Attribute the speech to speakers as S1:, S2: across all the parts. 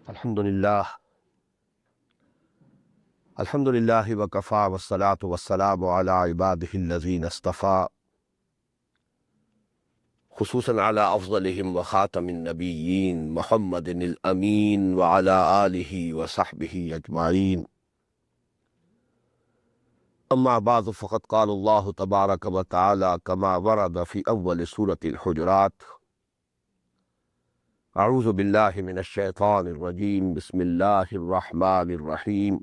S1: Alhamdulillah. Alhamdulillah wa kafa wa salatu wa salamu ala ibadihi allazina istafa. Khususan ala afdalihim wa khatamin nabiyyin Muhammadin al-Aameen wa ala alihi wa sahbihi ajma'in. Amma ba'du faqad qala Allahu tabaraka wa ta'ala kama warada fi awwal surati al-Hujurat. A'udhu billahi minash shaitanir rajim. Bismillahir rahmanir rahim.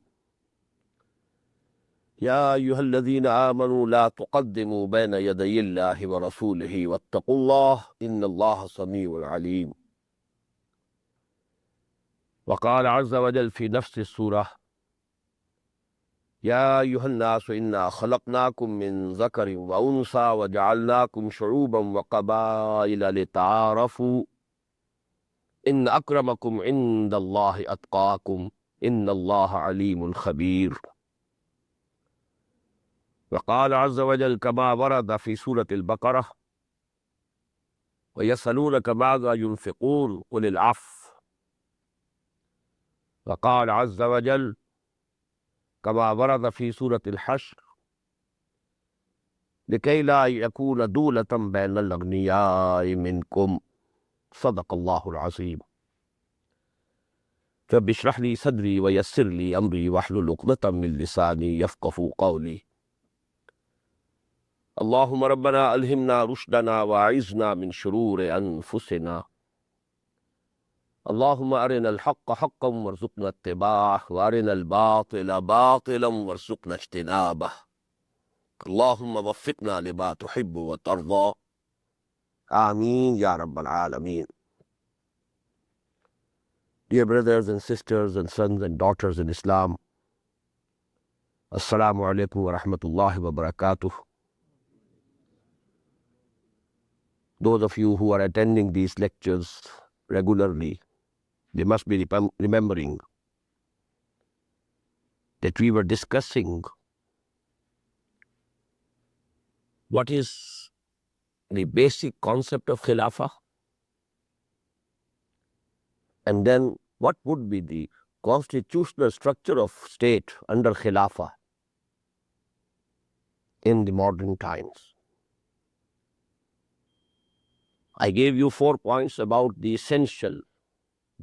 S1: يا أيها الذين آمنوا لا تقدموا بين يدي الله ورسوله واتقوا الله إن الله سميع عليم. وقال عز وجل في نفس السورة يا أيها الناس إنا خلقناكم من ذكر وأنثى وجعلناكم شعوبا وقبائل لتعارفوا إن أكرمكم عند الله أتقاكم إن الله عليم خبير. وقال عز وجل كما ورد في سورة البقرة ويسألونك ماذا ينفقون قل العفو. وقال عز وجل كما ورد في سورة الحشر لكي لا يكون دولة بين الأغنياء منكم صدق الله العظيم. رب اشرح لي صدري ويسر لي أمري واحلل عقدة من لساني يفقهوا قولي. اللهم ربنا ألهمنا رشدنا وأعذنا من شرور أنفسنا. اللهم أرنا الحق حقا وارزقنا اتباعه وأرنا الباطل باطلا وارزقنا اجتنابه. اللهم وفقنا لما تحب وترضى. آمين يا رب العالمين. Dear brothers and sisters and sons and daughters in Islam, Assalamu alaikum wa rahmatullahi wa barakatuh. Those of you who are attending these lectures regularly, they must be remembering that we were discussing what is the basic concept of Khilafah, and then what would be the constitutional structure of state under Khilafah in the modern times. I gave you 4 points about the essential,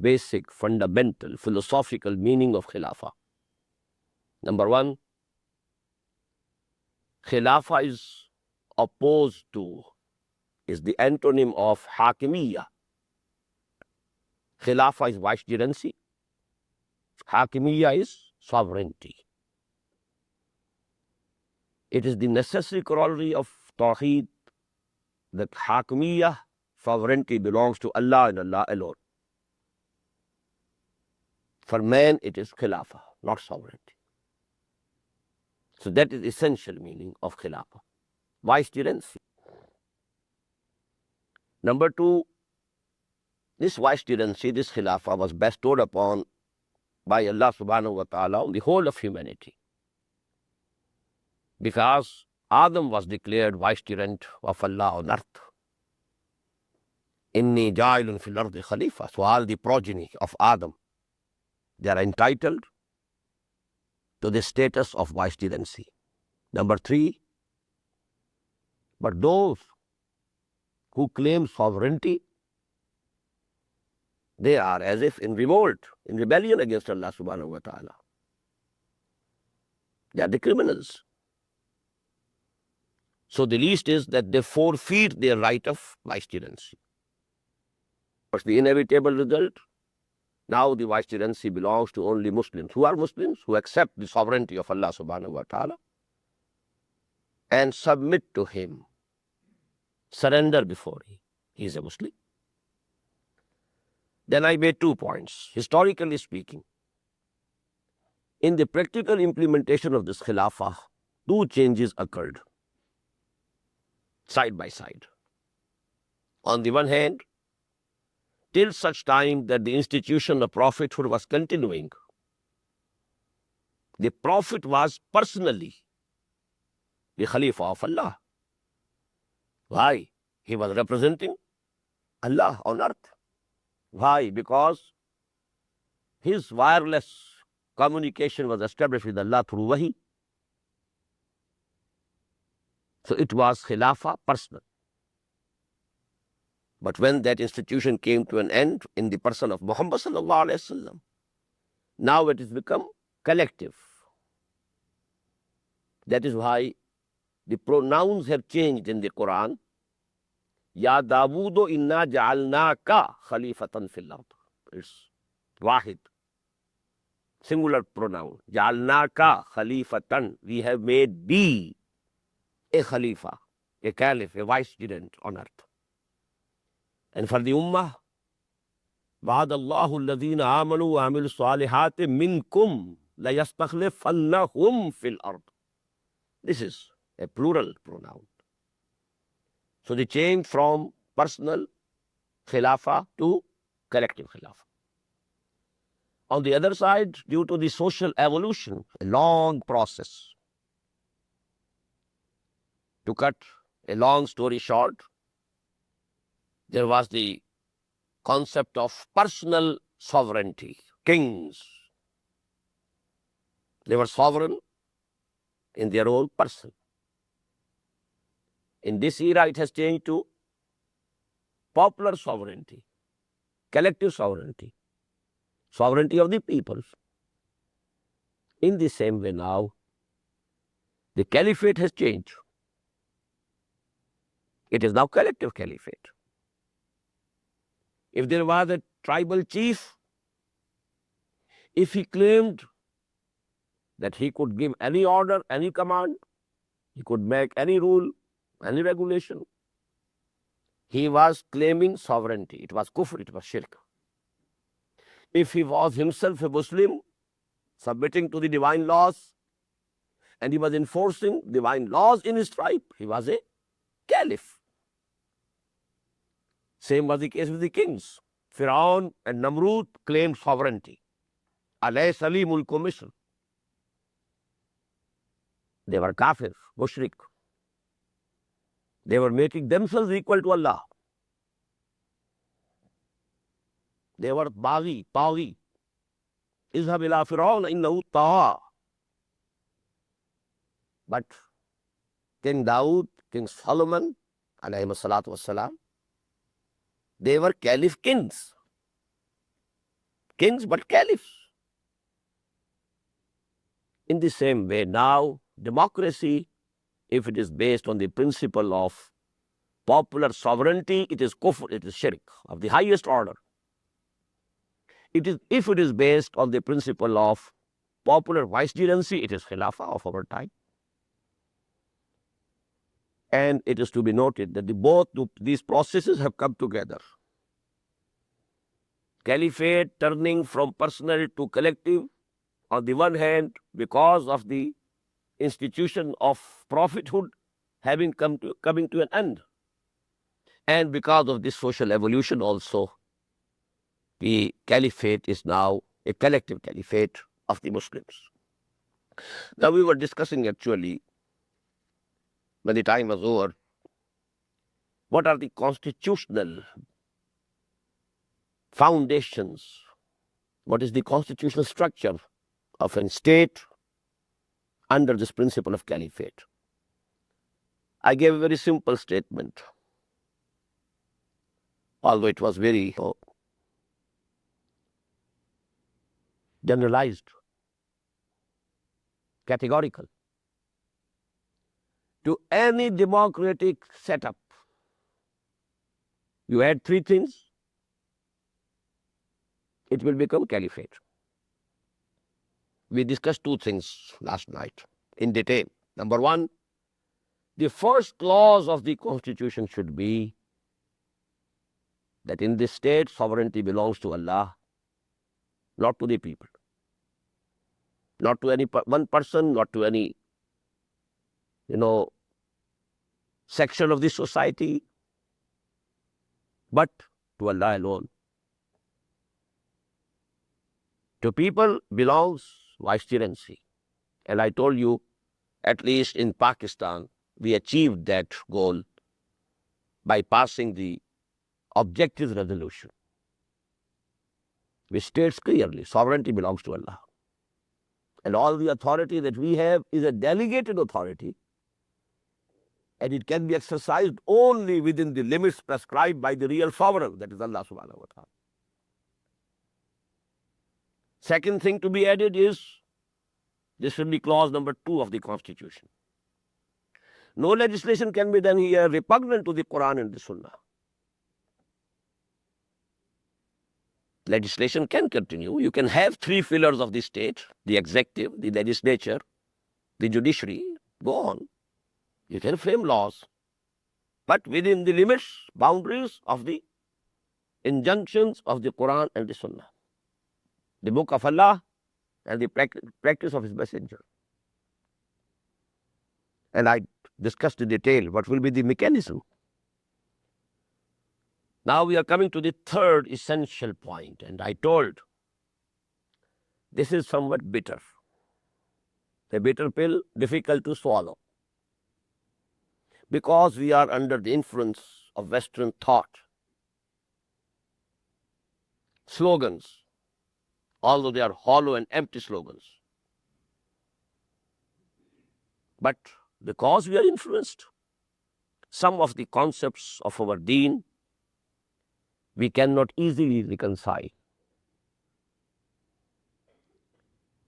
S1: basic, fundamental, philosophical meaning of Khilafah. Number 1, Khilafah is opposed to, is the antonym of Hakimiyya. Khilafah is vicegerency. Hakimiyya is sovereignty. It is the necessary corollary of Tawheed that Hakimiyya, sovereignty, belongs to Allah and Allah alone. For man, it is Khilafah, not sovereignty. So that is essential meaning of Khilafah, vicegerency. Number 2, this vicegerency, this Khilafah was bestowed upon by Allah subhanahu wa ta'ala on the whole of humanity. Because Adam was declared vicegerent of Allah on earth. Inni ja'ilun fil ardi khalifa. So all the progeny of Adam, they are entitled to the status of vicegerency. Number 3, but those who claim sovereignty, they are as if in revolt, in rebellion against Allah subhanahu wa ta'ala. They are the criminals. So the least is that they forfeit their right of vicegerency. What's the inevitable result? Now the vicegerency belongs to only Muslims. Who are Muslims? Who accept the sovereignty of Allah subhanahu wa ta'ala and submit to Him, surrender before Him. He is a Muslim. Then I made 2 points. Historically speaking, in the practical implementation of this Khilafah, 2 changes occurred side by side. On the one hand, till such time that the institution of prophethood was continuing, the Prophet was personally the Khalifa of Allah. Why? He was representing Allah on earth. Why? Because his wireless communication was established with Allah through Wahi. So it was Khilafah personal. But when that institution came to an end in the person of Muhammad sallallahu alaihi wasallam, now it has become collective. That is why the pronouns have changed in the Quran. Ya Dawood inna ja'alnaka khalifatan fil ard. It's wahid, singular pronoun. Ja'alnaka khalifatan. We have made thee a khalifa, a caliph, a vicegerent on earth. And for the ummah, وَعَدَ اللَّهُ الَّذِينَ آمَنُوا وَعَمِلُوا الصَّالِحَاتِ مِنْكُمْ لَيَسْتَخْلِفَنَّهُمْ فِي الْأَرْضِ. This is a plural pronoun. So they change from personal khilafah to collective khilafah. On the other side, due to the social evolution, a long process. To cut a long story short, there was the concept of personal sovereignty. Kings, they were sovereign in their own person. In this era, it has changed to popular sovereignty, collective sovereignty, sovereignty of the people. In the same way now, the caliphate has changed. It is now collective caliphate. If there was a tribal chief, if he claimed that he could give any order, any command, he could make any rule, any regulation, he was claiming sovereignty. It was kufr, it was shirk. If he was himself a Muslim, submitting to the divine laws, and he was enforcing divine laws in his tribe, he was a caliph. Same was the case with the kings. Firaun and Namrud claimed sovereignty. Alayhi Salimul Misr. They were kafir, mushrik. They were making themselves equal to Allah. They were baghi, taghi. Izhab ila Firaun innahu tagha. But King Dawood, King Solomon, alayhi salatu wassalam, they were caliph kings. Kings but caliphs. In the same way, now democracy, if it is based on the principle of popular sovereignty, it is kufr, it is shirk of the highest order. If it is based on the principle of popular vicegerency, it is khilafah of our time. And it is to be noted that both these processes have come together. Caliphate turning from personal to collective, on the one hand, because of the institution of prophethood coming to an end, and because of this social evolution also, the caliphate is now a collective caliphate of the Muslims. Now we were discussing actually, when the time was over, what are the constitutional foundations, what is the constitutional structure of a state under this principle of caliphate. I gave a very simple statement, although it was very generalized, categorical. To any democratic setup, you add three things, it will become caliphate. We discussed two things last night in detail. Number one, the first clause of the Constitution should be that in this state, sovereignty belongs to Allah, not to the people, not to any one person, not to any, section of the society, but to Allah alone. To people belongs vicegerency. And I told you, at least in Pakistan, we achieved that goal by passing the objective resolution. which states clearly sovereignty belongs to Allah. And all the authority that we have is a delegated authority, and it can be exercised only within the limits prescribed by the real sovereign, that is Allah subhanahu wa ta'ala. Second thing to be added is, this will be clause number 2 of the Constitution. No legislation can be done here repugnant to the Quran and the Sunnah. Legislation can continue. You can have 3 pillars of the state: the executive, the legislature, the judiciary. Go on. You can frame laws, but within the limits, boundaries of the injunctions of the Quran and the Sunnah, the book of Allah and the practice of His messenger. And I discussed in detail what will be the mechanism. Now we are coming to the third essential point, and I told this is somewhat bitter. A bitter pill, difficult to swallow, because we are under the influence of Western thought. Slogans, although they are hollow and empty slogans. But because we are influenced, some of the concepts of our deen we cannot easily reconcile.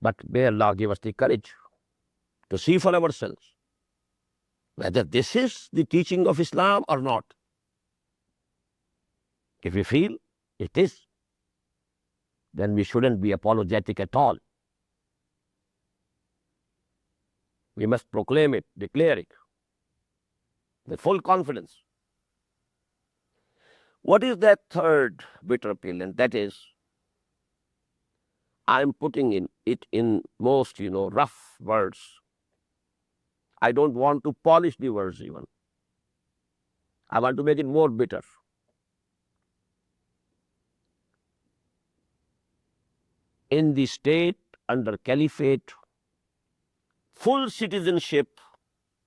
S1: But may Allah give us the courage to see for ourselves whether this is the teaching of Islam or not. If we feel it is, then we shouldn't be apologetic at all. We must proclaim it, declare it with full confidence. What is that third bitter pill? And that is, I'm putting it in most, rough words. I don't want to polish the words even. I want to make it more bitter. In the state under caliphate, full citizenship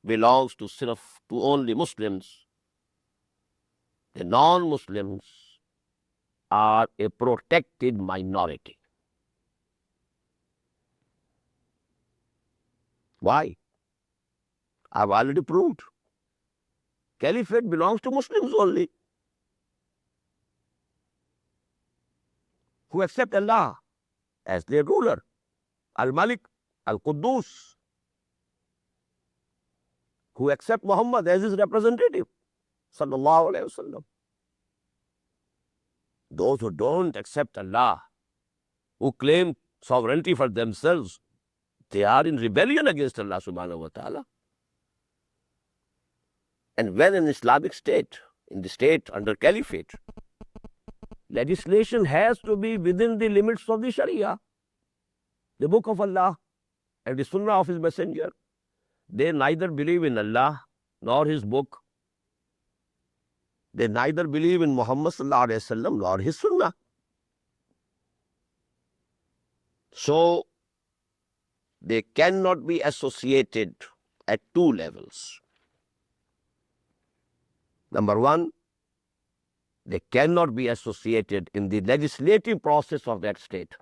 S1: belongs to only Muslims. The non-Muslims are a protected minority. Why? I've already proved. Caliphate belongs to Muslims only, who accept Allah as their ruler, Al-Malik, Al-Quddus, who accept Muhammad as his representative, Sallallahu Alaihi Wasallam. Those who don't accept Allah, who claim sovereignty for themselves, they are in rebellion against Allah subhanahu wa ta'ala. And when an Islamic state, in the state under caliphate, legislation has to be within the limits of the Sharia, the book of Allah and the Sunnah of His messenger. They neither believe in Allah nor His book. They neither believe in Muhammad sallallahu alaihi wasallam nor his Sunnah. So they cannot be associated at 2 levels. Number 1, they cannot be associated in the legislative process of that state,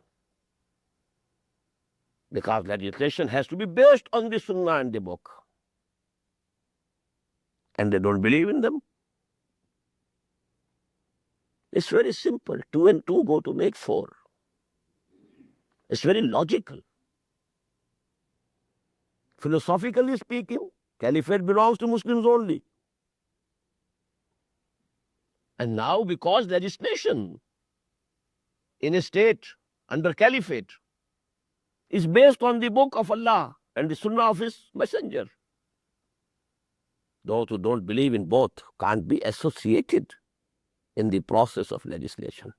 S1: because legislation has to be based on the Sunnah and the book. And they don't believe in them. It's very simple. 2 and 2 go to make 4. It's very logical. Philosophically speaking, caliphate belongs to Muslims only. And now, because legislation in a state under caliphate is based on the book of Allah and the Sunnah of His messenger, those who don't believe in both can't be associated in the process of legislation.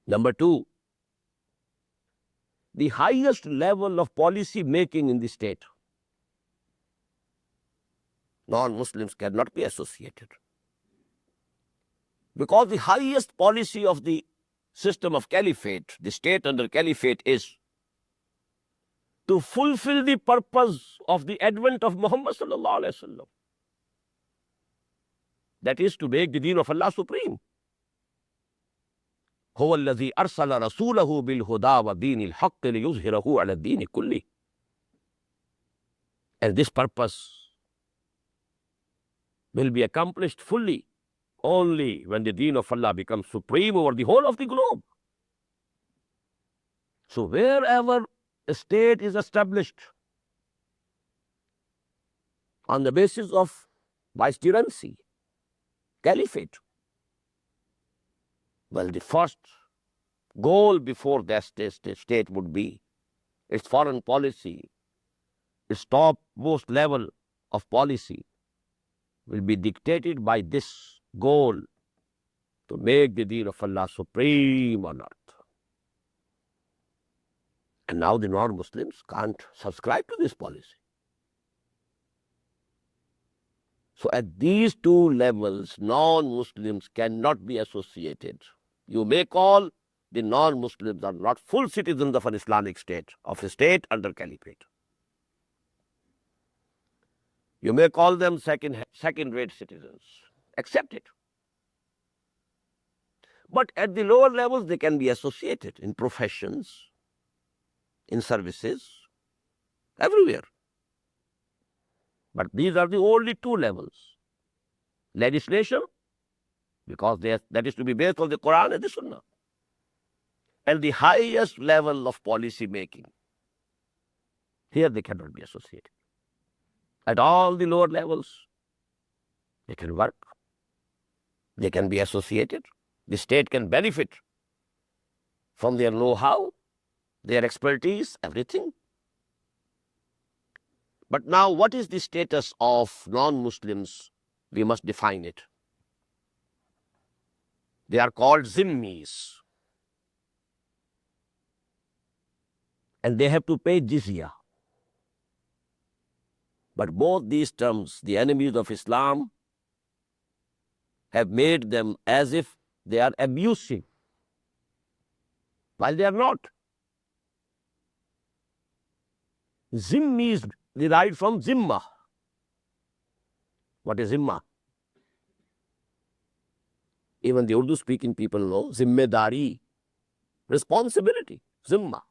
S1: Number 2, the highest level of policy making in the state, non-Muslims cannot be associated, because the highest policy of the system of caliphate, the state under caliphate, is to fulfill the purpose of the advent of Muhammad sallallahu alaihi wasallam. That is to make the deen of Allah supreme. هو الذي أرسل رسوله بالهدى ودين الحق ليظهره على الدين كله. And this purpose will be accomplished fully only when the deen of Allah becomes supreme over the whole of the globe. So wherever a state is established on the basis of vicegerency, caliphate, well, the first goal before that state would be its foreign policy, its topmost level of policy will be dictated by this goal to make the deen of Allah supreme on earth. And now the non-Muslims can't subscribe to this policy. So at these two levels, non-Muslims cannot be associated. You may call the non-Muslims are not full citizens of an Islamic state, of a state under caliphate. You may call them second-rate citizens. Accept it. But at the lower levels, they can be associated in professions, in services, everywhere. But these are the only two levels. Legislation, because that is to be based on the Quran and the Sunnah. And the highest level of policy making. Here they cannot be associated. At all the lower levels, they can work. They can be associated. The state can benefit from their know-how, their expertise, everything. But now, what is the status of non-Muslims? We must define it. They are called zimmis. And they have to pay jizya. But both these terms, the enemies of Islam, have made them as if they are abusive, while they are not. Zimmi is derived from zimma. What is zimma? Even the Urdu-speaking people know zimmedari, responsibility, zimma.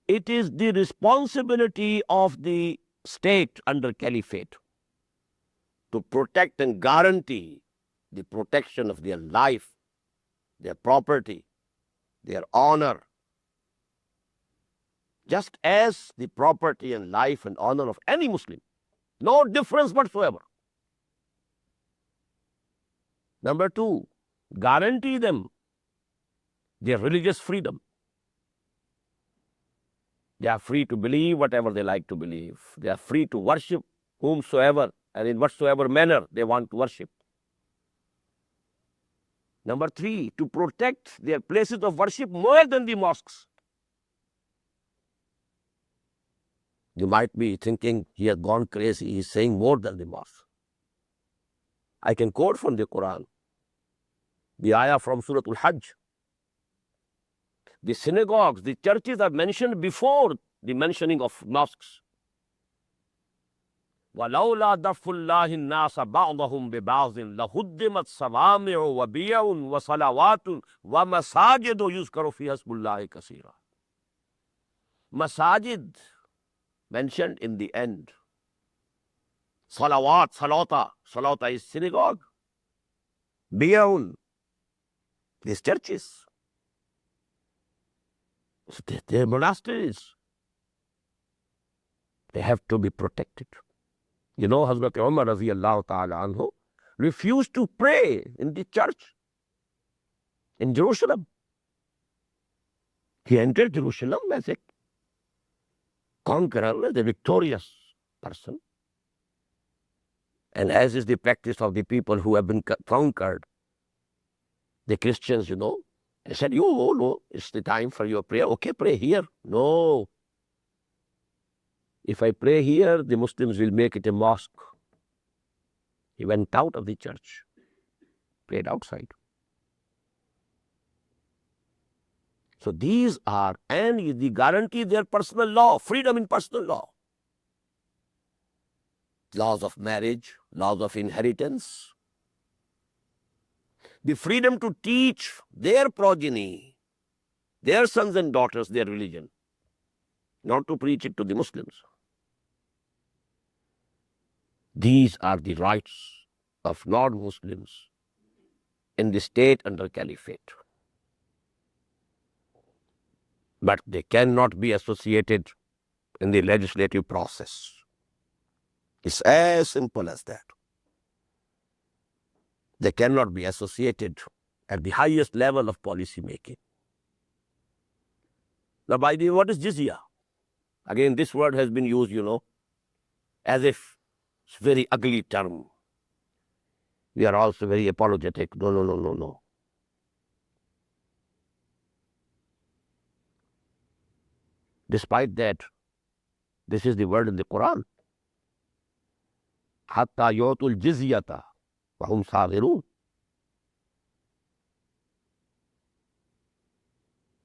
S1: It is the responsibility of the state under caliphate to protect and guarantee the protection of their life, their property, their honor, just as the property and life and honor of any Muslim. No difference whatsoever. Number two, guarantee them their religious freedom. They are free to believe whatever they like to believe. They are free to worship whomsoever and in whatsoever manner they want to worship. Number three, to protect their places of worship more than the mosques. You might be thinking he has gone crazy, he is saying more than the mosque. I can quote from the Quran, the ayah from Surah Al-Hajj. The synagogues, the churches are mentioned before the mentioning of mosques. وَلَوْلَا دَفُّ اللَّهِ النَّاسَ بَعْضَهُمْ بِبَعْضٍ لَهُدِّمَتْ صَوَامِعُ وَبِيَعٌ وَصَلَوَاتٌ وَمَسَاجِدُ يُذْكَرُ فِيهَا اسْمُ اللَّهِ كَثِيرًا. Masajid mentioned in the end. Salawat, salata is synagogue. Biyaun, these churches. So they're monasteries. They have to be protected. You know, Hazrat Umar radiyallahu ta'ala anhu refused to pray in the church in Jerusalem. He entered Jerusalem as a conqueror, as a victorious person. And as is the practice of the people who have been conquered, the Christians, you know, they said, no, it's the time for your prayer. Okay, pray here. No. If I pray here, the Muslims will make it a mosque. He went out of the church, prayed outside. So these are, and the guarantee their personal law, freedom in personal law. Laws of marriage, laws of inheritance. the freedom to teach their progeny, their sons and daughters, their religion, not to preach it to the Muslims. These are the rights of non-Muslims in the state under caliphate. But they cannot be associated in the legislative process. It's as simple as that. They cannot be associated at the highest level of policy making. Now, by the way, what is jizya? Again, this word has been used, as if it's a very ugly term. We are also very apologetic. No. Despite that, this is the word in the Quran. Hatta yu'tul jizyata wa hum saghirun.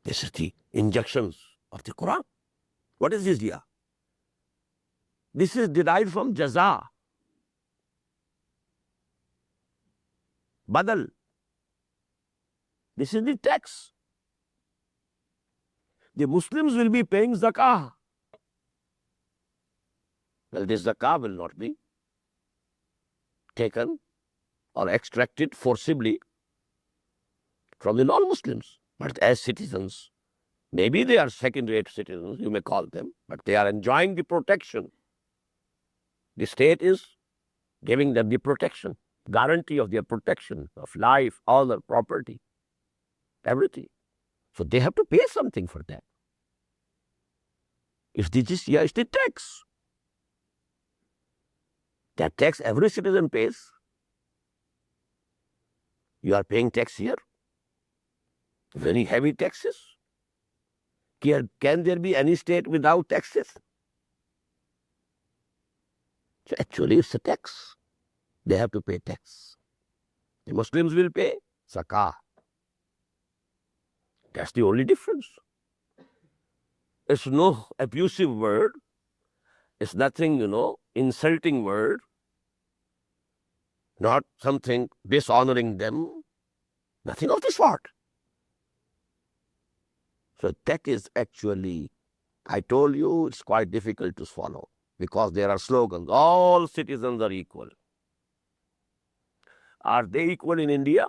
S1: This is the injunctions of the Quran. What is jizya? This is derived from jaza, badal. This is the tax. The Muslims will be paying zakah. Well, this zakah will not be taken or extracted forcibly from the non-Muslims. But as citizens, maybe they are second-rate citizens, you may call them, but they are enjoying the protection. The state is giving them the protection, guarantee of their protection of life, honor, property, everything. So they have to pay something for that. If the jizya is the tax, that tax every citizen pays. You are paying tax here, very heavy taxes. Can there be any state without taxes? So actually it's a tax. They have to pay tax. The Muslims will pay zakah. That's the only difference. It's no abusive word. It's nothing, insulting word. Not something dishonoring them. Nothing of the sort. So that is actually, I told you, it's quite difficult to swallow because there are slogans. All citizens are equal. Are they equal in India?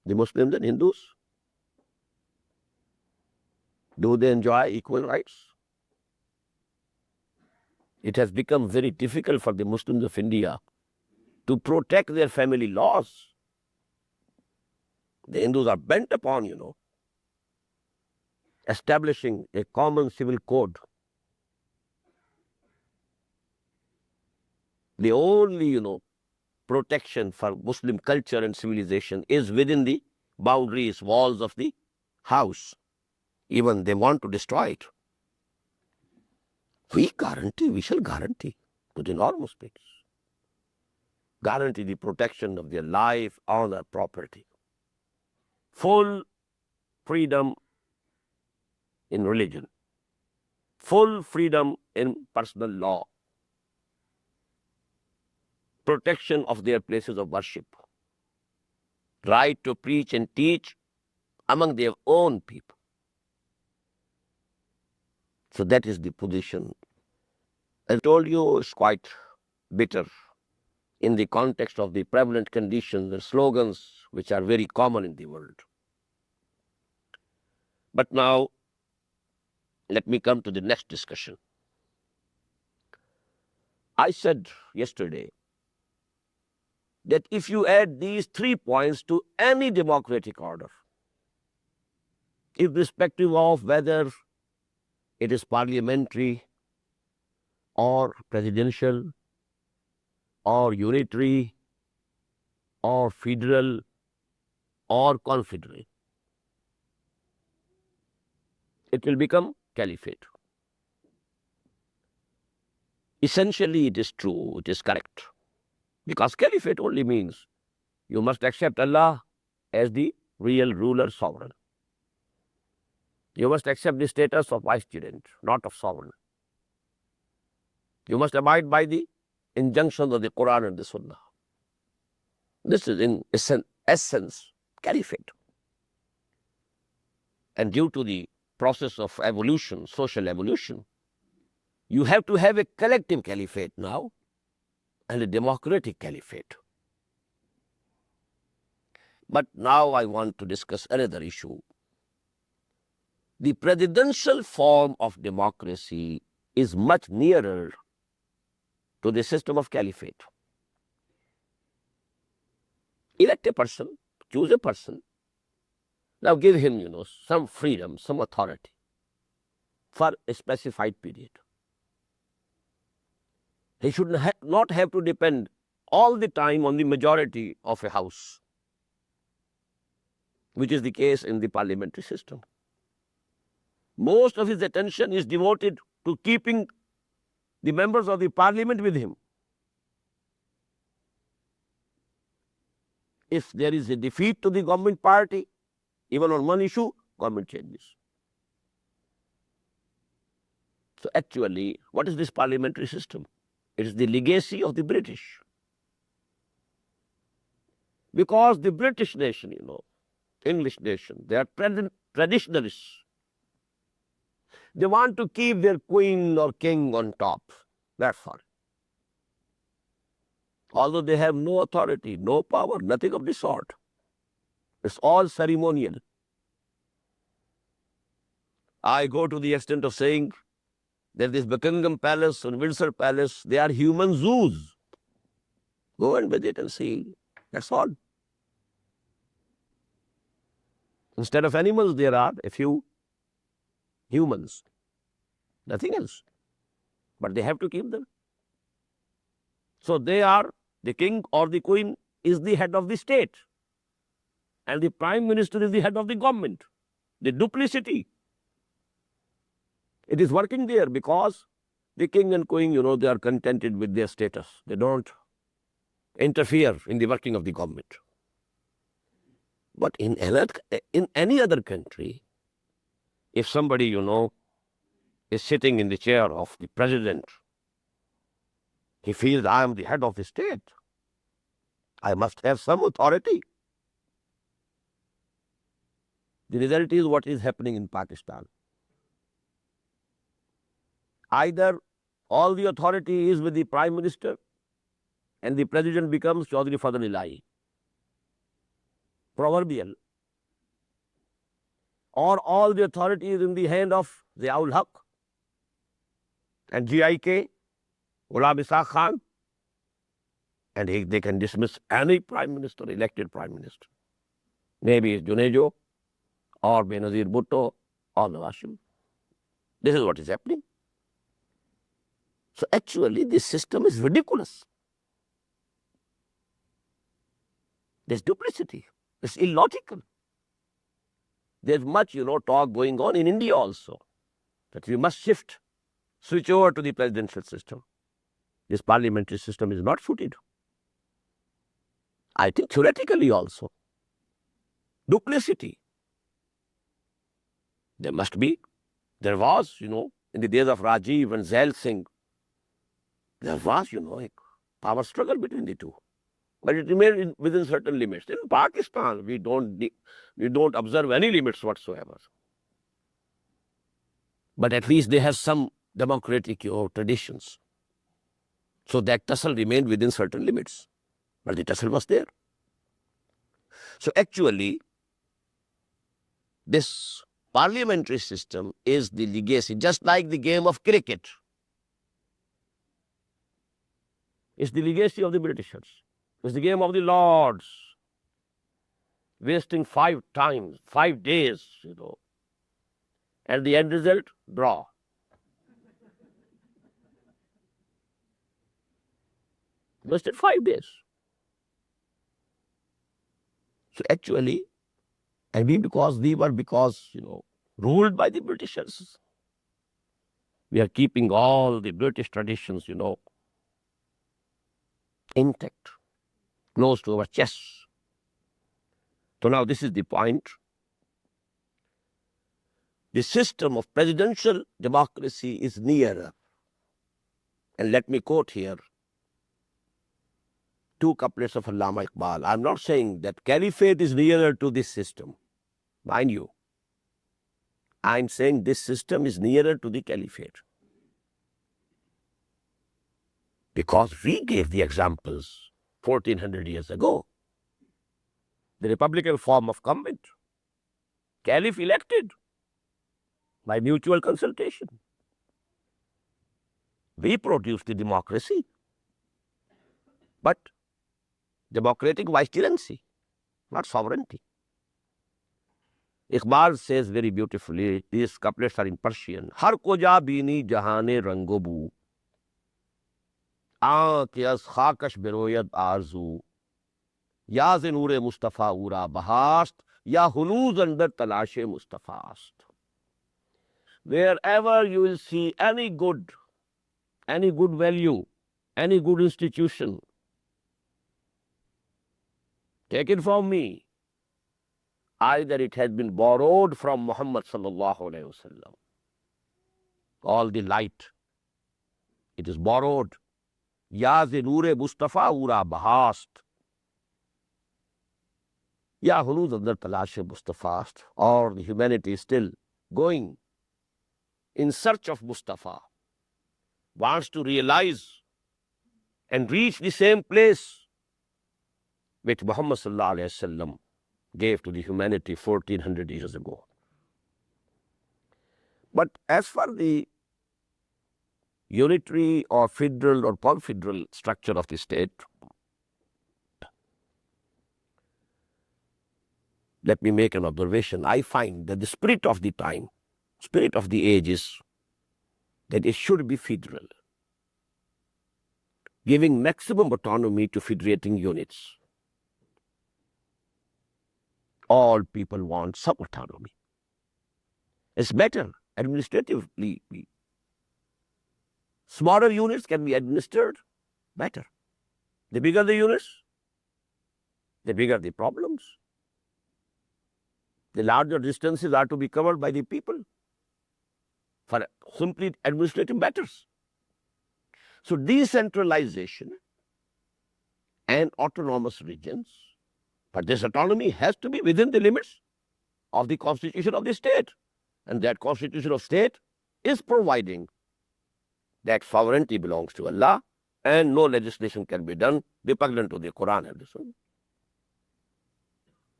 S1: The Muslims and Hindus? Do they enjoy equal rights? It has become very difficult for the Muslims of India to protect their family laws. The Hindus are bent upon, establishing a common civil code. The only, protection for Muslim culture and civilization is within the boundaries, walls of the house. Even they want to destroy it. We shall guarantee to the non-Muslims. Guarantee the protection of their life, honor, property. Full freedom in religion. Full freedom in personal law. Protection of their places of worship. Right to preach and teach among their own people. So that is the position. I told you it's quite bitter in the context of the prevalent conditions and slogans which are very common in the world. But now, let me come to the next discussion. I said yesterday that if you add these 3 points to any democratic order, irrespective of whether it is parliamentary or presidential or unitary or federal or confederate, it will become caliphate. Essentially, it is true, it is correct. Because caliphate only means you must accept Allah as the real ruler, sovereign. You must accept the status of vicegerent, not of sovereign. You must abide by the injunctions of the Quran and the Sunnah. This is in essence caliphate. And due to the process of evolution, social evolution, you have to have a collective caliphate now and a democratic caliphate. But now I want to discuss another issue. The presidential form of democracy is much nearer to the system of caliphate. Elect a person, choose a person, now give him, some freedom, some authority for a specified period. He should not have to depend all the time on the majority of a house, which is the case in the parliamentary system. Most of his attention is devoted to keeping the members of the parliament with him. If there is a defeat to the government party, even on one issue, government changes. So actually, what is this parliamentary system? It is the legacy of the British. Because the British nation, English nation, they are traditionalists. They want to keep their queen or king on top. That's all. Although they have no authority, no power, nothing of the sort. It's all ceremonial. I go to the extent of saying that this Buckingham Palace and Windsor Palace, they are human zoos. Go and visit and see. That's all. Instead of animals, there are a few humans. Nothing else. But they have to keep them. So they are, the king or the queen is the head of the state. And the prime minister is the head of the government. The duplicity. It is working there because the king and queen, they are contented with their status. They don't interfere in the working of the government. But in any other country, if somebody, is sitting in the chair of the president, he feels, I am the head of the state. I must have some authority. The result is what is happening in Pakistan. Either all the authority is with the prime minister and the president becomes Chaudhry Fadl-e-Ilahi, proverbial, or all the authority is in the hand of Ziaul Haq and GIK, Ghulam Ishaq Khan, and they can dismiss any prime minister, elected prime minister. Maybe it's Junejo or Benazir Bhutto or Nawaz Sharif. This is what is happening. So actually, this system is ridiculous. There's duplicity. It's illogical. There's much, talk going on in India also, that we must switch over to the presidential system. This parliamentary system is not suited. I think theoretically also. Duplicity. There was, in the days of Rajiv and Zail Singh, there was, a power struggle between the two. But it remained within certain limits. In Pakistan, we don't observe any limits whatsoever. But at least they have some democratic traditions. So that tussle remained within certain limits. But the tussle was there. So actually, this parliamentary system is the legacy, just like the game of cricket. It's the legacy of the Britishers. It's the game of the lords. Wasting 5 days, And the end result, draw. Wasted 5 days. So actually, and we were ruled by the Britishers. We are keeping all the British traditions, intact, close to our chests. So now this is the point. The system of presidential democracy is nearer. And let me quote here two couplets of Allama Iqbal. I'm not saying that caliphate is nearer to this system. Mind you, I'm saying this system is nearer to the caliphate. Because we gave the examples 1400 years ago. The republican form of government, caliph elected by mutual consultation. We produced the democracy, but democratic vicegerency, not sovereignty. Iqbal says very beautifully, these couplets are in Persian. Har koja bini jahane rangobu, ki az khakash beroyad arzu, ya zinure Mustafa ura bahast, ya hunuz andar talashe Mustafast. Wherever you will see any good value, any good institution, take it from me. Either it has been borrowed from Muhammad sallallahu alayhi wasallam. All the light, it is borrowed. Ya zinure Mustafa ura bahast. Ya hunuz andar talashe Mustafast. Or the humanity is still going in search of Mustafa, wants to realize and reach the same place which Muhammad sallallahu alayhi wasallam gave to the humanity 1400 years ago. But as for the unitary or federal or confederal structure of the state, let me make an observation. I find that the spirit of the time, spirit of the age is that it should be federal, giving maximum autonomy to federating units. All people want some autonomy. It's better administratively. Smaller units can be administered better. The bigger the units, the bigger the problems. The larger distances are to be covered by the people for simply administrative matters. So decentralization and autonomous regions, but this autonomy has to be within the limits of the constitution of the state. And that constitution of state is providing that sovereignty belongs to Allah and no legislation can be done repugnant to the Quran and the Sunnah.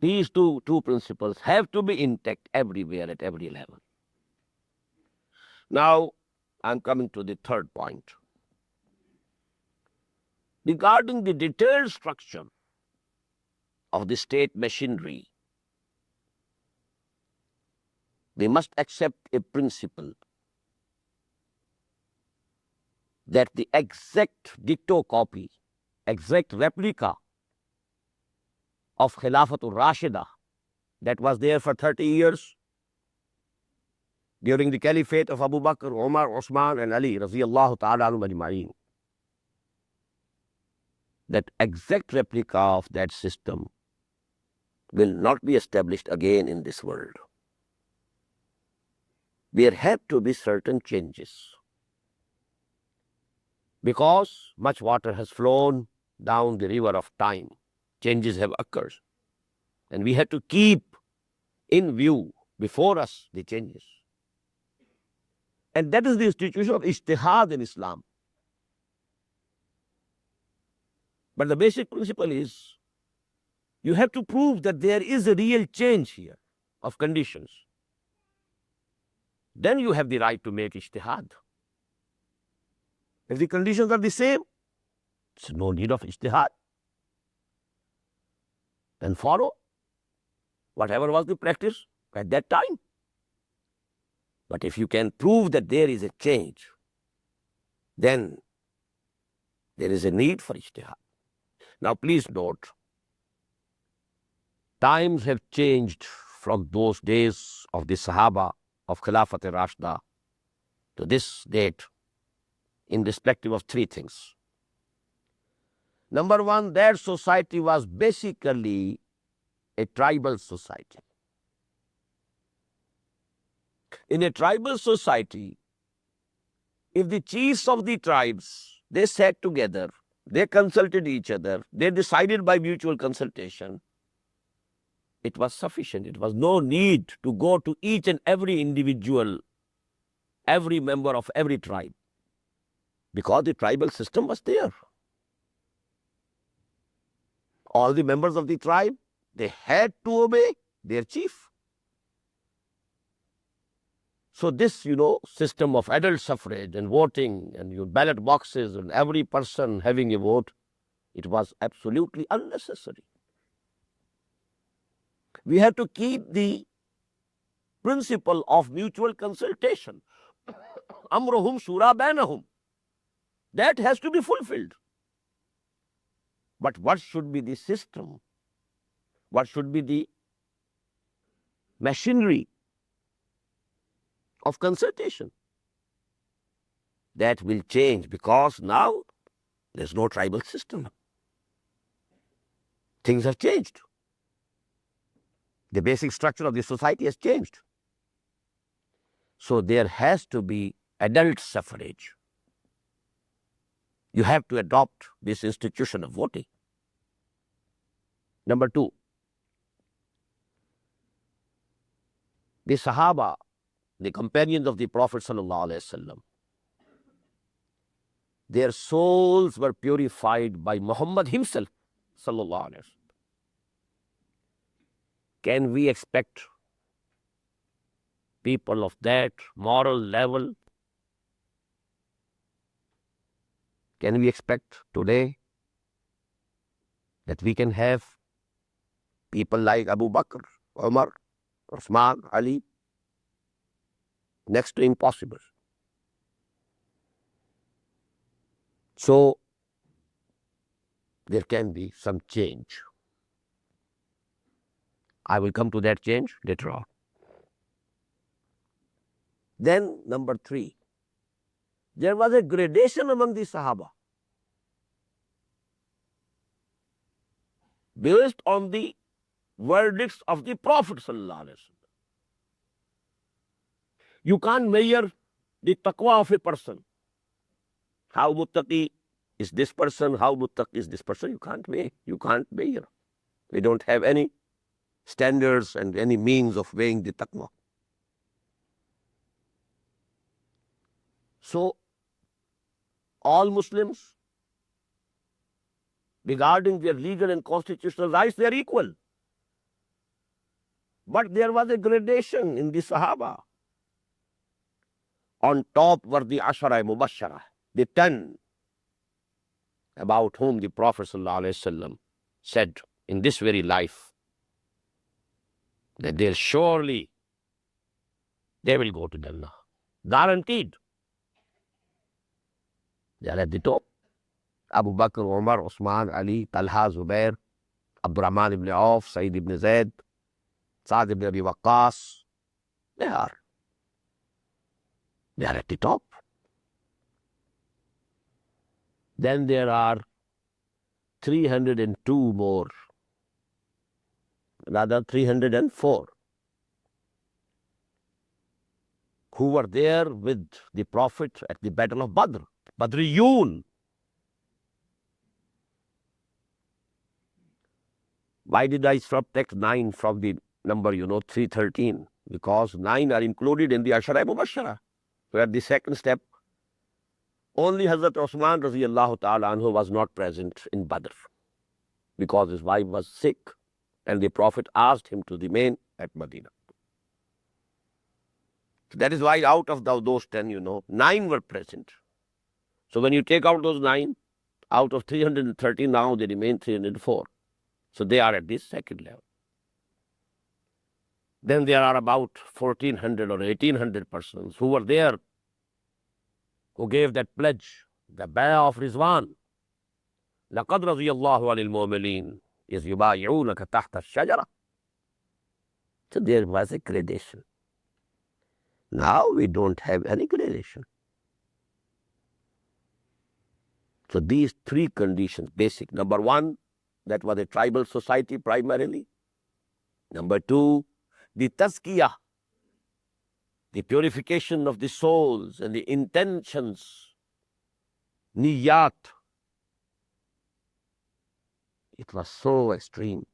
S1: These two principles have to be intact everywhere at every level. Now, I'm coming to the third point. Regarding the detailed structure of the state machinery, we must accept a principle that the exact dicto copy, exact replica of Khilafah that was there for 30 years during the caliphate of Abu Bakr, Umar, Osman and Ali radiyallahu ta'ala anhum ajma'in. That exact replica of that system will not be established again in this world. There have to be certain changes because much water has flown down the river of time. Changes have occurred and we have to keep in view before us the changes. And that is the institution of ijtihad in Islam. But the basic principle is you have to prove that there is a real change here of conditions. Then you have the right to make ijtihad. If the conditions are the same, there's no need of ijtihad. Then follow whatever was the practice at that time. But if you can prove that there is a change, then there is a need for ijtihad. Now please note, times have changed from those days of the Sahaba of Khilafat Rashida to this date in respective of three things. Number one, their society was basically a tribal society. In a tribal society, if the chiefs of the tribes, they sat together, They consulted each other. They decided by mutual consultation. It was sufficient. It was no need to go to each and every individual, every member of every tribe, because the tribal system was there. All the members of the tribe, they had to obey their chief. So this, system of adult suffrage and voting and your ballot boxes and every person having a vote, it was absolutely unnecessary. We have to keep the principle of mutual consultation. Amruhum shura bainahum. That has to be fulfilled. But what should be the system? What should be the machinery of consultation? That will change, because now there's no tribal system. Things have changed. The basic structure of the society has changed. So there has to be adult suffrage. You have to adopt this institution of voting. Number 2, the Sahaba, the companions of the Prophet ﷺ, their souls were purified by Muhammad himself ﷺ. Can we expect people of that moral level? Can we expect today that we can have people like Abu Bakr, Umar, Uthman, Ali? Next to impossible. So there can be some change. I will come to that change later on. Then number 3, there was a gradation among the Sahaba based on the verdicts of the Prophet ﷺ. You can't measure the taqwa of a person. How muttaqi is this person? How muttaqi is this person? You can't measure. We don't have any standards and any means of weighing the taqwa. So, all Muslims, regarding their legal and constitutional rights, they are equal. But there was a gradation in the Sahaba. On top were the Ashara Mubashara, the 10 about whom the Prophet ﷺ said in this very life that they will go to Jannah. Guaranteed. They are at the top. Abu Bakr, Umar, Uthman, Ali, Talha, Zubair, Abdurrahman ibn Auf, Sayyid ibn Zayd, Sa'd ibn Abi Waqqas. They are at the top. Then there are 302 more, rather 304, who were there with the Prophet at the Battle of Badr. Badriyun. Why did I subtract 9 from the number, 313? Because 9 are included in the Ashara Mubashara, where the second step, only Hazrat Uthman radiyallahu ta'ala anhu was not present in Badr because his wife was sick and the Prophet asked him to remain at Medina. So that is why out of those 10, 9 were present. So when you take out those 9, out of 330, now they remain 304. So they are at this second level. Then there are about 1,400 or 1,800 persons who were there, who gave that pledge, the bay'ah of Rizwan. لَقَدْ رَضِيَ اللَّهُ عَنِ الْمُؤْمِنِينَ إِذْ يُبَايِعُونَكَ تَحْتَ الشَّجَرَةِ. So there was a gradation. Now we don't have any gradation. So these 3 conditions, basic. Number 1, that was a tribal society primarily. Number 2, the tazkiyah, the purification of the souls and the intentions, niyat. It was so extreme.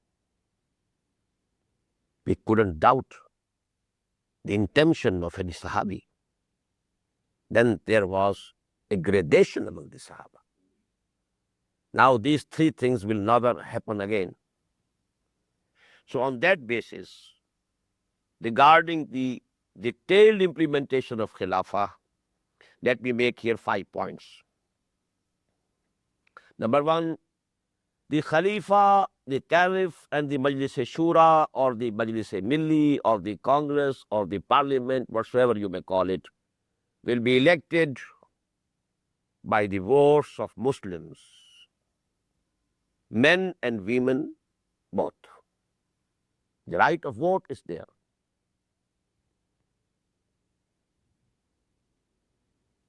S1: We couldn't doubt the intention of any Sahabi. Then there was a gradation among the Sahaba. Now these three things will never happen again. So on that basis, regarding the detailed implementation of Khilafah, let me make here 5 points. Number one, the Khalifa, the Caliph, and the Majlis-e-Shura, or the Majlis-e-Milli, or the Congress, or the Parliament, whatsoever you may call it, will be elected by the votes of Muslims, men and women both. The right of vote is there.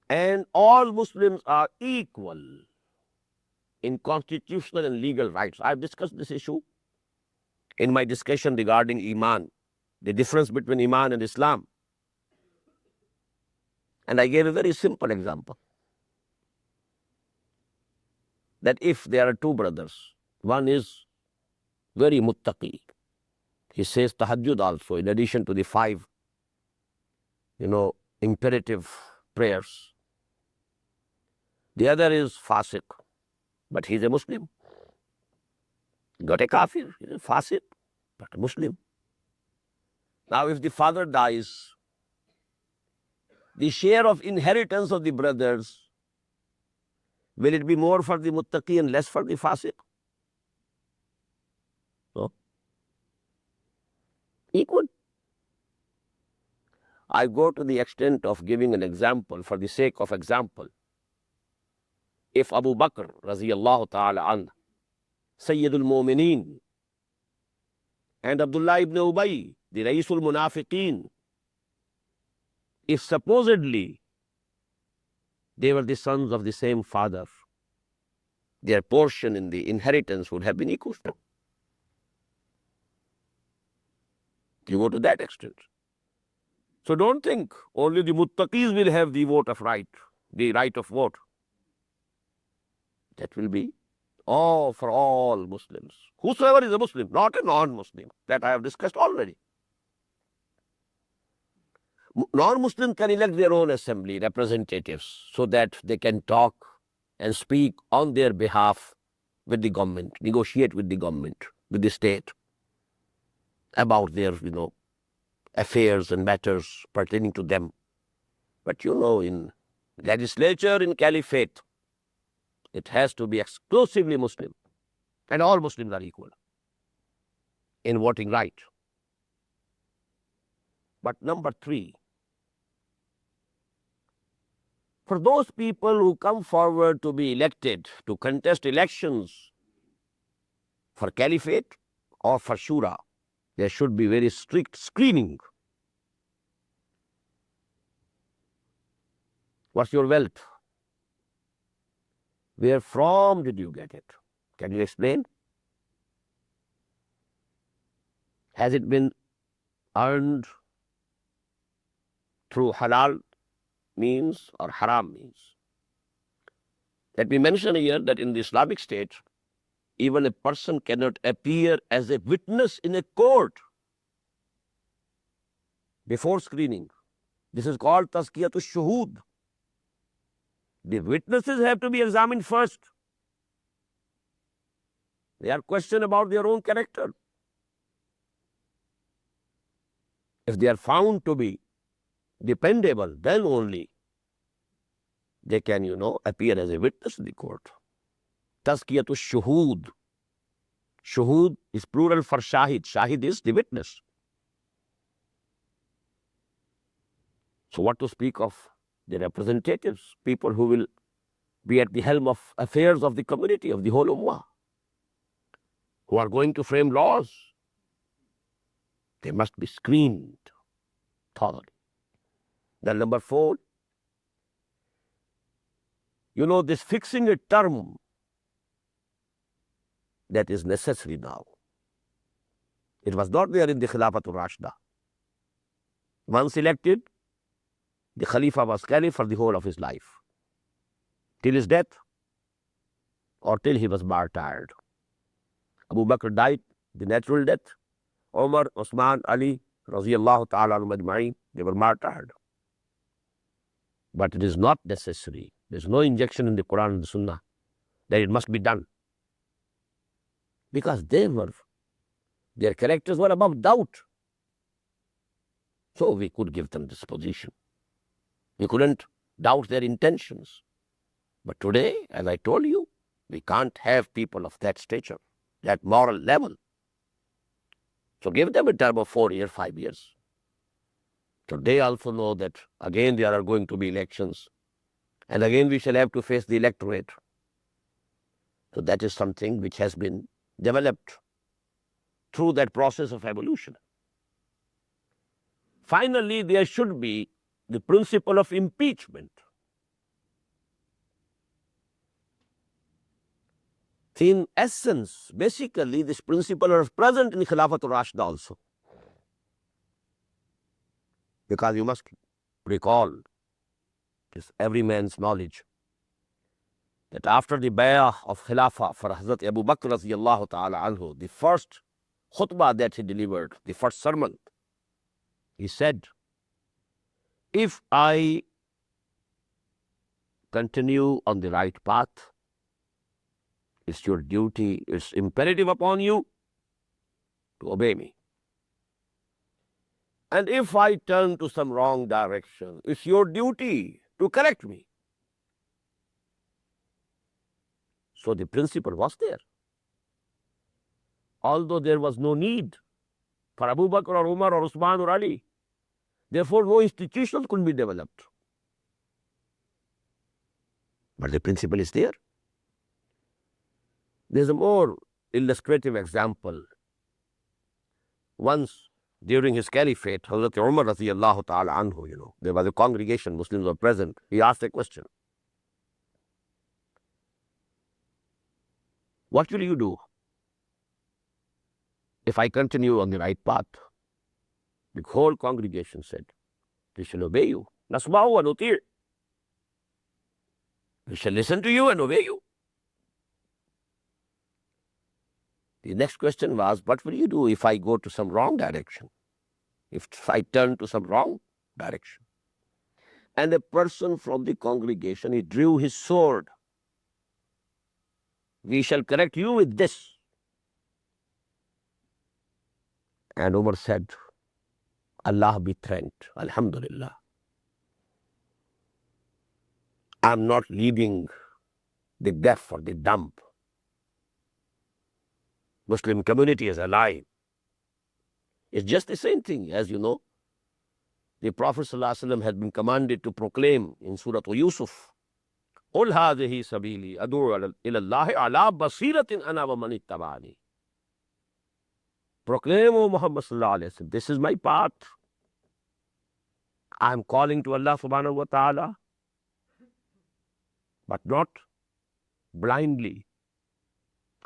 S1: And all Muslims are equal in constitutional and legal rights. I've discussed this issue in my discussion regarding Iman, the difference between Iman and Islam. And I gave a very simple example, that if there are two brothers, one is very muttaqi, he says tahajjud also, in addition to the 5, imperative prayers. The other is fasiq, but he's a Muslim. Not a kafir, he's a fasiq, but a Muslim. Now if the father dies, the share of inheritance of the brothers, will it be more for the muttaqi and less for the fasiq? No. Equal. I go to the extent of giving an example for the sake of example. If Abu Bakr, raziyallahu ta'ala anhu, Sayyidul Mu'mineen, and Abdullah ibn Ubay, the Raisul Munafiqeen, if supposedly they were the sons of the same father, their portion in the inheritance would have been equal. You go to that extent. So don't think only the muttaqis will have the vote of right, the right of vote. That will be all for all Muslims. Whosoever is a Muslim, not a non-Muslim. That I have discussed already. Non-Muslims can elect their own assembly representatives so that they can talk and speak on their behalf with the government, negotiate with the government, with the state about their, affairs and matters pertaining to them. But in legislature, in caliphate, it has to be exclusively Muslim. And all Muslims are equal in voting right. But number 3, for those people who come forward to be elected, to contest elections for caliphate or for shura, there should be very strict screening. What's your wealth? Where from did you get it? Can you explain? Has it been earned through halal means or haram means? Let me mention here that in the Islamic State, even a person cannot appear as a witness in a court before screening. This is called tazkiyatul shuhud. The witnesses have to be examined first. They are questioned about their own character. If they are found to be dependable, then only they can, appear as a witness in the court. Tazkiyatul shuhud. Shuhud is plural for shahid. Shahid is the witness. So what to speak of the representatives, people who will be at the helm of affairs of the community, of the whole ummah, who are going to frame laws? They must be screened thoroughly. Then number 4, this fixing a term, that is necessary now. It was not there in the Khilafatul Rashida. Once elected, the Khalifa was caliph for the whole of his life, till his death or till he was martyred. Abu Bakr died the natural death. Umar, Osman, Ali, Raziyallahu ta'ala majma'in, they were martyred. But it is not necessary. There's no injection in the Quran and the Sunnah that it must be done. Because their characters were above doubt. So we could give them this position. We couldn't doubt their intentions. But today, as I told you, we can't have people of that stature, that moral level. So give them a term of 4 years, 5 years. So they also know that again there are going to be elections. And again we shall have to face the electorate. So that is something which has been developed through that process of evolution. Finally, there should be the principle of impeachment. In essence, basically, this principle is present in Khilafah al-Rashida also. Because you must recall, it's every man's knowledge, that after the bay'ah of Khilafah for Hazrat Abu Bakr radiyallahu ta'ala anhu, the first khutbah that he delivered, the first sermon, he said, if I continue on the right path, it's your duty, it's imperative upon you to obey me. And if I turn to some wrong direction, it's your duty to correct me. So the principle was there. Although there was no need for Abu Bakr or Umar or Usman or Ali, therefore no institutions could be developed. But the principle is there. There's a more illustrative example. Once during his caliphate, Hazrat Umar radiyallahu ta'ala anhu, there was a congregation, Muslims were present. He asked a question. What will you do if I continue on the right path? The whole congregation said, we shall obey you. Nasma'u wa nutir. We shall listen to you and obey you. The next question was, what will you do if I go to some wrong direction? If I turn to some wrong direction? And a person from the congregation, he drew his sword. We shall correct you with this. And Umar said, Allah be thanked, Alhamdulillah. I'm not leaving the deaf or the dumb. Muslim community is alive. It's just the same thing, as you know. The Prophet ﷺ had been commanded to proclaim in Surah Yusuf, قُلْ هَذِهِ سَبِيلِي أَدْعُو إِلَى اللَّهِ عَلَى بَصِيرَةٍ أَنَا وَمَنِ اتَّبَعَنِي. Proclaim, O Muhammad ﷺ, this is my path. I am calling to Allah subhanahu wa ta'ala, but not blindly.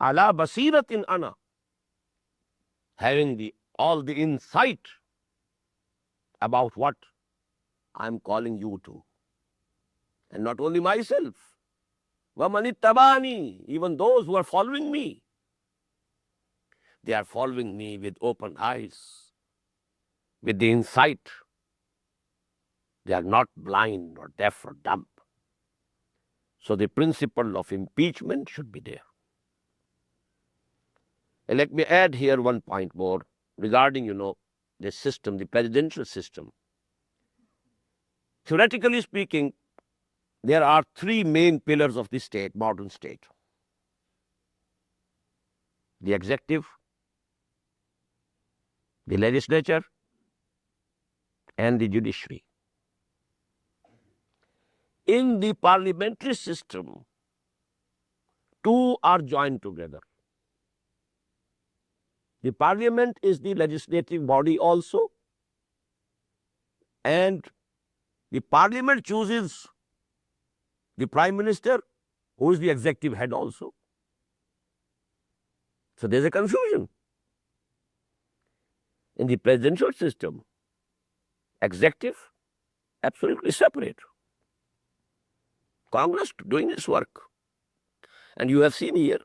S1: Ala basiratin ana, having all the insight about what I am calling you to. And not only myself, وَمَنِ اتَّبَعَنِي, even those who are following me. They are following me with open eyes, with the insight. They are not blind or deaf or dumb. So the principle of impeachment should be there. And let me add here one point more regarding, the system, the presidential system. Theoretically speaking, there are three main pillars of the state, modern state. The executive, the legislature, and the judiciary. In the parliamentary system, two are joined together. The parliament is the legislative body also, and the parliament chooses the prime minister, who is the executive head also. So there's a confusion. In the presidential system, executive, absolutely separate. Congress doing its work. And you have seen here,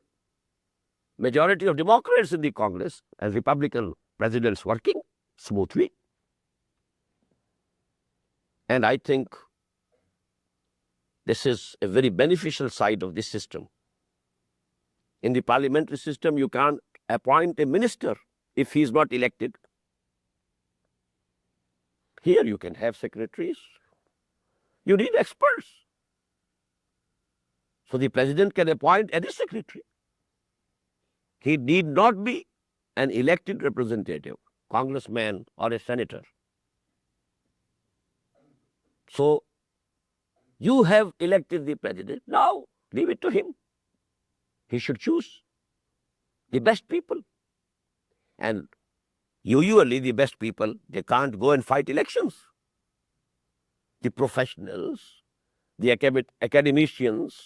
S1: majority of Democrats in the Congress and Republican presidents working smoothly. And I think this is a very beneficial side of this system. In the parliamentary system, you can't appoint a minister if he is not elected. Here you can have secretaries. You need experts. So the president can appoint any secretary. He need not be an elected representative, congressman or a senator. So you have elected the president. Now leave it to him. He should choose the best people. And usually the best people, they can't go and fight elections. The professionals, the academicians,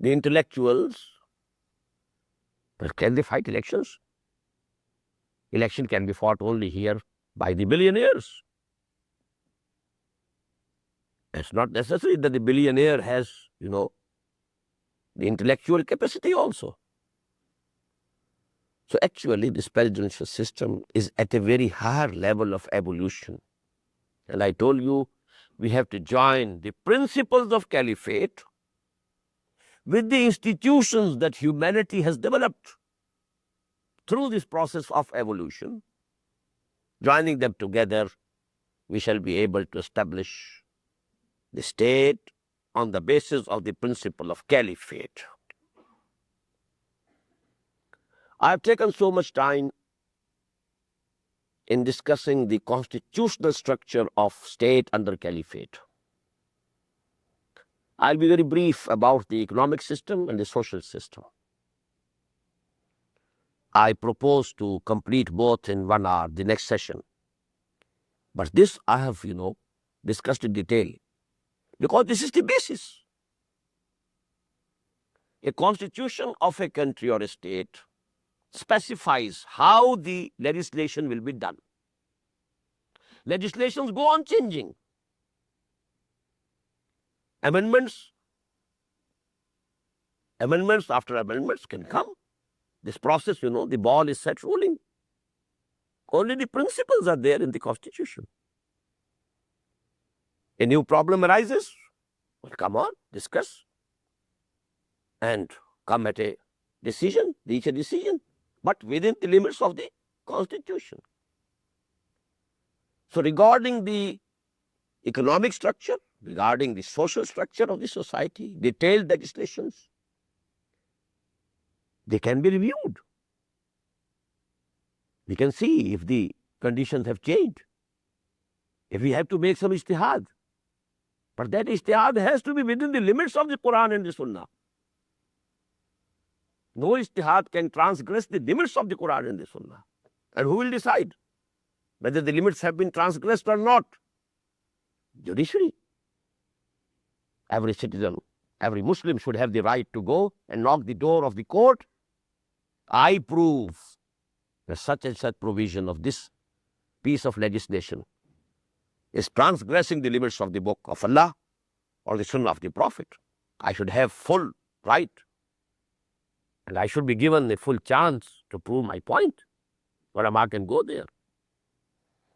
S1: the intellectuals, but can they fight elections? Election can be fought only here by the billionaires. It's not necessary that the billionaire has, the intellectual capacity also. So actually, this presidential system is at a very higher level of evolution. And I told you, we have to join the principles of caliphate with the institutions that humanity has developed through this process of evolution. Joining them together, we shall be able to establish the state on the basis of the principle of caliphate. I have taken so much time in discussing the constitutional structure of state under caliphate. I'll be very brief about the economic system and the social system. I propose to complete both in 1 hour, the next session. But this I have, discussed in detail, because this is the basis. A constitution of a country or a state specifies how the legislation will be done. Legislations go on changing. Amendments after amendments can come. This process, the ball is set rolling. Only the principles are there in the constitution. A new problem arises, well, come on, discuss, and come at a decision, reach a decision, but within the limits of the constitution. So regarding the economic structure, regarding the social structure of the society, detailed legislations, they can be reviewed. We can see if the conditions have changed, if we have to make some ijtihad. But that ijtihad has to be within the limits of the Quran and the Sunnah. No ijtihad can transgress the limits of the Quran and the Sunnah. And who will decide whether the limits have been transgressed or not? Judiciary. Every citizen, every Muslim should have the right to go and knock the door of the court. I prove that such and such provision of this piece of legislation is transgressing the limits of the book of Allah or the Sunnah of the Prophet. I should have full right, and I should be given a full chance to prove my point. Ulama can go there.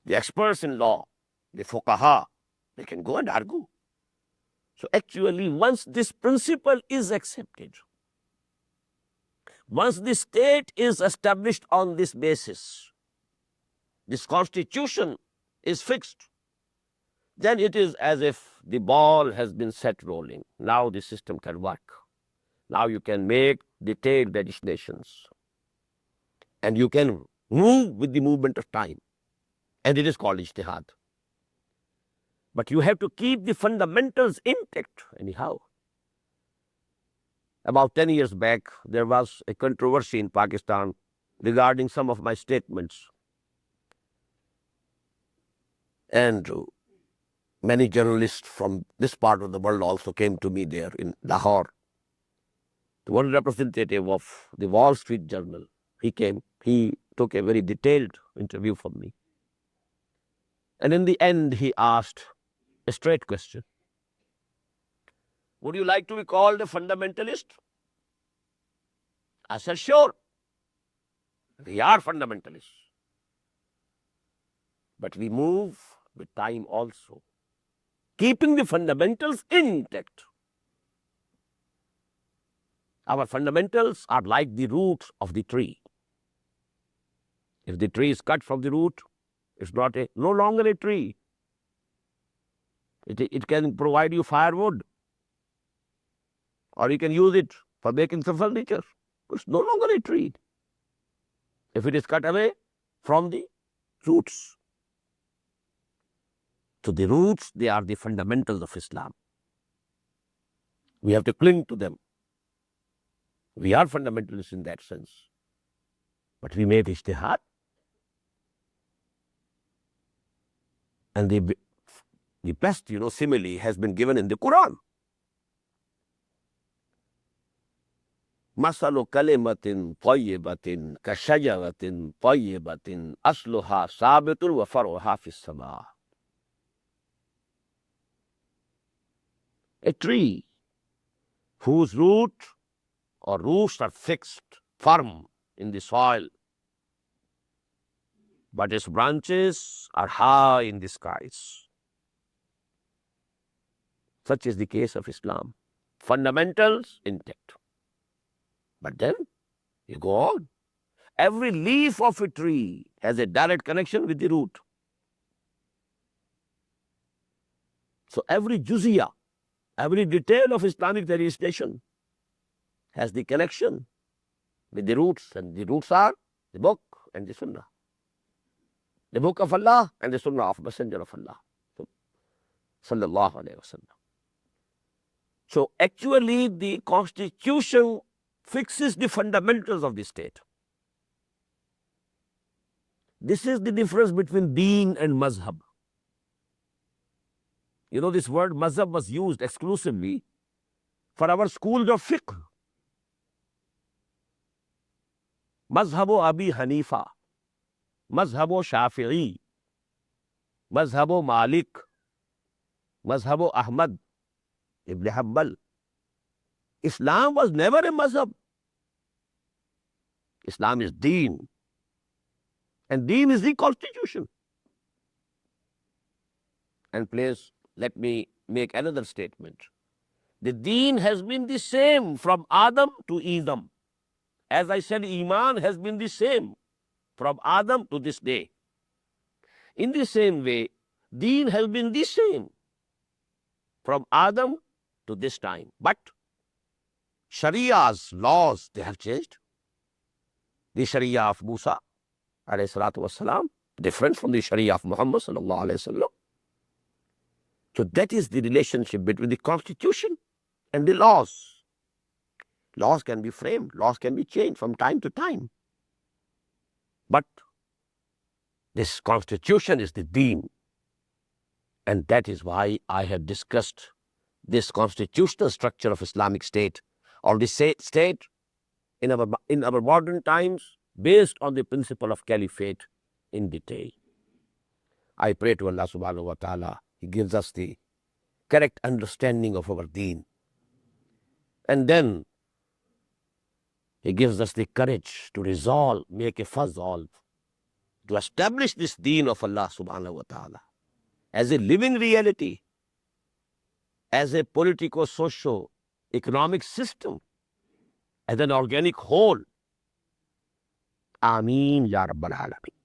S1: The experts in law, the fuqaha, they can go and argue. So actually, once this principle is accepted, once the state is established on this basis, this constitution is fixed, then it is as if the ball has been set rolling. Now the system can work. Now you can make detailed legislations. And you can move with the movement of time. And it is called ijtihad. But you have to keep the fundamentals intact anyhow. About 10 years back, there was a controversy in Pakistan regarding some of my statements. And many journalists from this part of the world also came to me there in Lahore. One representative of the Wall Street Journal, he came, he took a very detailed interview from me. And in the end, he asked a straight question. Would you like to be called a fundamentalist? I said, sure, we are fundamentalists. But we move with time also, keeping the fundamentals intact. Our fundamentals are like the roots of the tree. If the tree is cut from the root, it's no longer a tree. It can provide you firewood, or you can use it for making some furniture. It's no longer a tree if it is cut away from the roots. So the roots, they are the fundamentals of Islam. We have to cling to them. We are fundamentalists in that sense. But we made ijtihad. And the best, simile has been given in the Quran. Masalu kalimatin tayyibatin kashajaratin tayyibatin asluha sabitul wa faruha fis sama. A tree whose roots are fixed, firm in the soil, but its branches are high in the skies. Such is the case of Islam. Fundamentals intact. But then you go on. Every leaf of a tree has a direct connection with the root. So every juziyah, every detail of Islamic legislation has the connection with the roots, and the roots are the book and the sunnah. The book of Allah and the sunnah of Messenger of Allah. Sallallahu Alaihi Wasallam. So actually the constitution fixes the fundamentals of the state. This is the difference between deen and mazhab. This word mazhab was used exclusively for our schools of fiqh. Mazhabu Abi Hanifa, Mazhabu Shafi'i, Mazhabu Malik, Mazhabu Ahmad Ibn Hanbal. Islam was never a mazhab. Islam is deen. And deen is the constitution. And please, let me make another statement. The deen has been the same from Adam to Edom. As I said, Iman has been the same from Adam to this day. In the same way, deen has been the same from Adam to this time. But Sharia's laws, they have changed. The Sharia of Musa, ﷺ, different from the Sharia of Muhammad, ﷺ. So that is the relationship between the constitution and the laws. Laws can be framed, laws can be changed from time to time. But this constitution is the deen. And that is why I have discussed this constitutional structure of Islamic State, or the state in our modern times, based on the principle of caliphate in detail. I pray to Allah subhanahu wa ta'ala, He gives us the correct understanding of our deen. And then He gives us the courage to resolve, make a resolve, to establish this deen of Allah subhanahu wa ta'ala as a living reality, as a politico-socio-economic system, as an organic whole. Aameen Ya Rabbal Alameen.